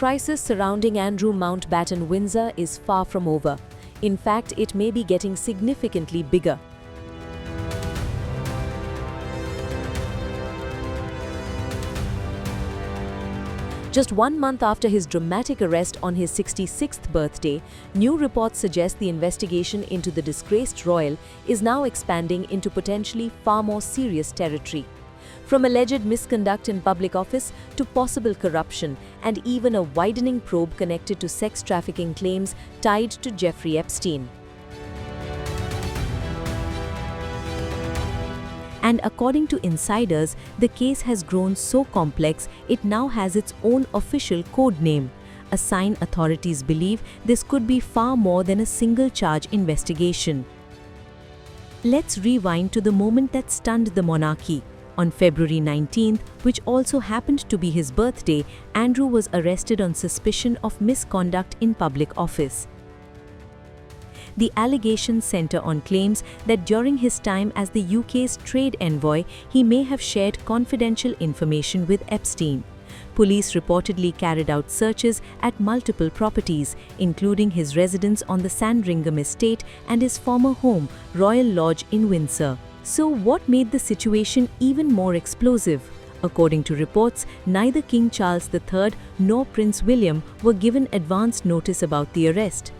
crisis surrounding Andrew Mountbatten-Windsor is far from over. In fact, it may be getting significantly bigger. Just 1 month after his dramatic arrest on his 66th birthday, new reports suggest the investigation into the disgraced royal is now expanding into potentially far more serious territory. From alleged misconduct in public office to possible corruption and even a widening probe connected to sex trafficking claims tied to Jeffrey Epstein. And according to insiders, the case has grown so complex it now has its own official code name, a sign authorities believe this could be far more than a single charge investigation. Let's rewind to the moment that stunned the monarchy. On February 19th, which also happened to be his birthday, Andrew was arrested on suspicion of misconduct in public office. The allegations center on claims that during his time as the UK's trade envoy, he may have shared confidential information with Epstein. Police reportedly carried out searches at multiple properties, including his residence on the Sandringham estate and his former home, Royal Lodge in Windsor. So what made the situation even more explosive? According to reports, neither King Charles III nor Prince William were given advance notice about the arrest.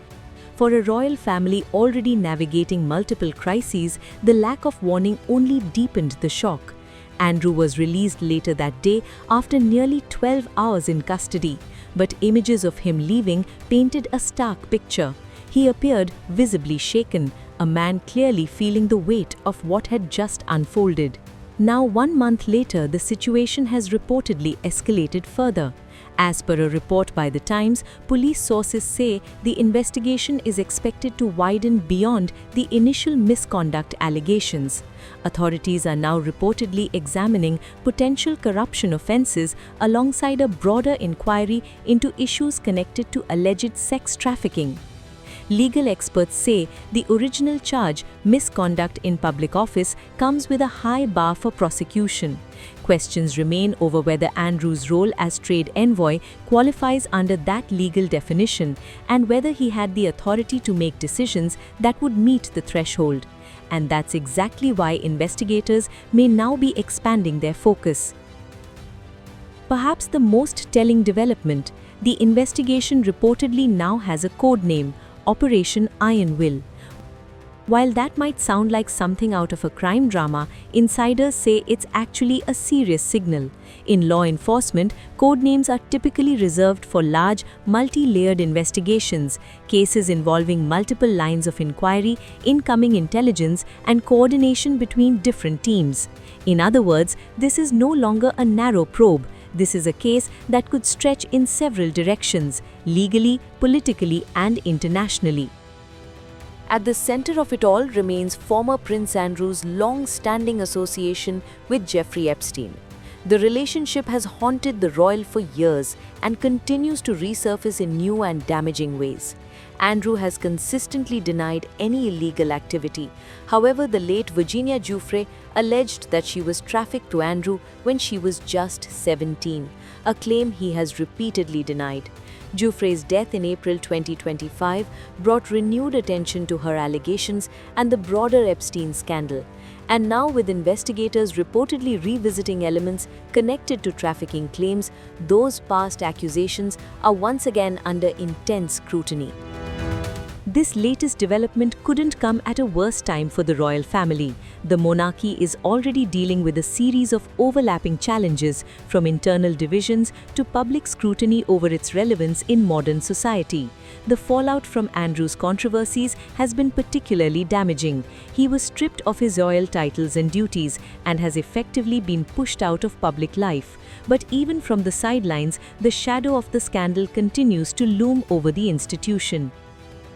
For a royal family already navigating multiple crises, the lack of warning only deepened the shock. Andrew was released later that day after nearly 12 hours in custody, but images of him leaving painted a stark picture. He appeared visibly shaken, a man clearly feeling the weight of what had just unfolded. Now, 1 month later, the situation has reportedly escalated further. As per a report by the Times, police sources say the investigation is expected to widen beyond the initial misconduct allegations. Authorities are now reportedly examining potential corruption offences alongside a broader inquiry into issues connected to alleged sex trafficking. Legal experts say the original charge, misconduct in public office, comes with a high bar for prosecution. Questions remain over whether Andrew's role as trade envoy qualifies under that legal definition and whether he had the authority to make decisions that would meet the threshold. And that's exactly why investigators may now be expanding their focus. Perhaps the most telling development, the investigation reportedly now has a code name, Operation Ironville. While that might sound like something out of a crime drama, insiders say it's actually a serious signal. In law enforcement, code names are typically reserved for large, multi-layered investigations, cases involving multiple lines of inquiry, incoming intelligence, and coordination between different teams. In other words, this is no longer a narrow probe. This is a case that could stretch in several directions, legally, politically, and internationally. At the center of it all remains former Prince Andrew's long-standing association with Jeffrey Epstein. The relationship has haunted the royal for years and continues to resurface in new and damaging ways. Andrew has consistently denied any illegal activity. However, the late Virginia Giuffre alleged that she was trafficked to Andrew when she was just 17, a claim he has repeatedly denied. Giuffre's death in April 2025 brought renewed attention to her allegations and the broader Epstein scandal. And now, with investigators reportedly revisiting elements connected to trafficking claims, those past accusations are once again under intense scrutiny. This latest development couldn't come at a worse time for the royal family. The monarchy is already dealing with a series of overlapping challenges, from internal divisions to public scrutiny over its relevance in modern society. The fallout from Andrew's controversies has been particularly damaging. He was stripped of his royal titles and duties and has effectively been pushed out of public life. But even from the sidelines, the shadow of the scandal continues to loom over the institution.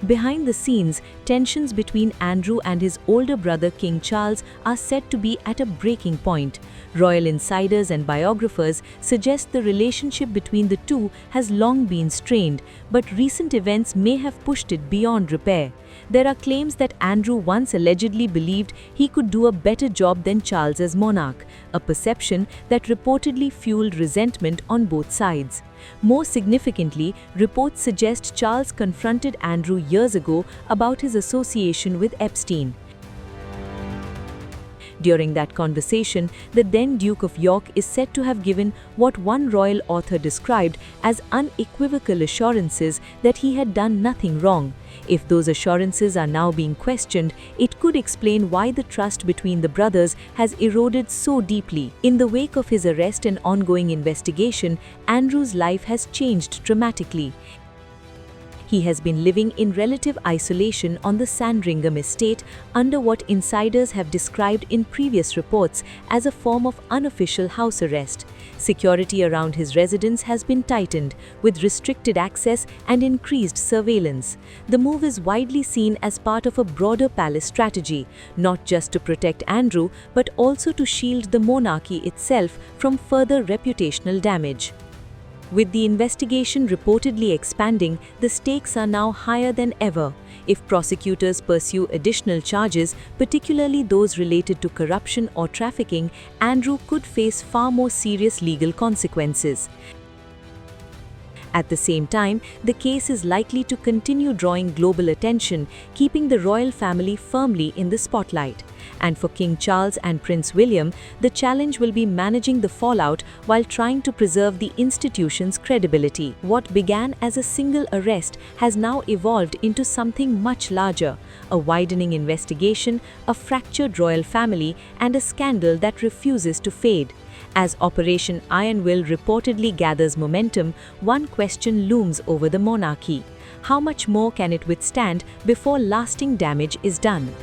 Behind the scenes, tensions between Andrew and his older brother King Charles are said to be at a breaking point. Royal insiders and biographers suggest the relationship between the two has long been strained, but recent events may have pushed it beyond repair. There are claims that Andrew once allegedly believed he could do a better job than Charles as monarch, a perception that reportedly fueled resentment on both sides. More significantly, reports suggest Charles confronted Andrew years ago about his association with Epstein. During that conversation, the then Duke of York is said to have given what one royal author described as unequivocal assurances that he had done nothing wrong. If those assurances are now being questioned, it could explain why the trust between the brothers has eroded so deeply. In the wake of his arrest and ongoing investigation, Andrew's life has changed dramatically. He has been living in relative isolation on the Sandringham estate under what insiders have described in previous reports as a form of unofficial house arrest. Security around his residence has been tightened, with restricted access and increased surveillance. The move is widely seen as part of a broader palace strategy, not just to protect Andrew, but also to shield the monarchy itself from further reputational damage. With the investigation reportedly expanding, the stakes are now higher than ever. If prosecutors pursue additional charges, particularly those related to corruption or trafficking, Andrew could face far more serious legal consequences. At the same time, the case is likely to continue drawing global attention, keeping the royal family firmly in the spotlight. And for King Charles and Prince William, the challenge will be managing the fallout while trying to preserve the institution's credibility. What began as a single arrest has now evolved into something much larger: a widening investigation, a fractured royal family, and a scandal that refuses to fade. As Operation Ironville reportedly gathers momentum, one question looms over the monarchy: how much more can it withstand before lasting damage is done?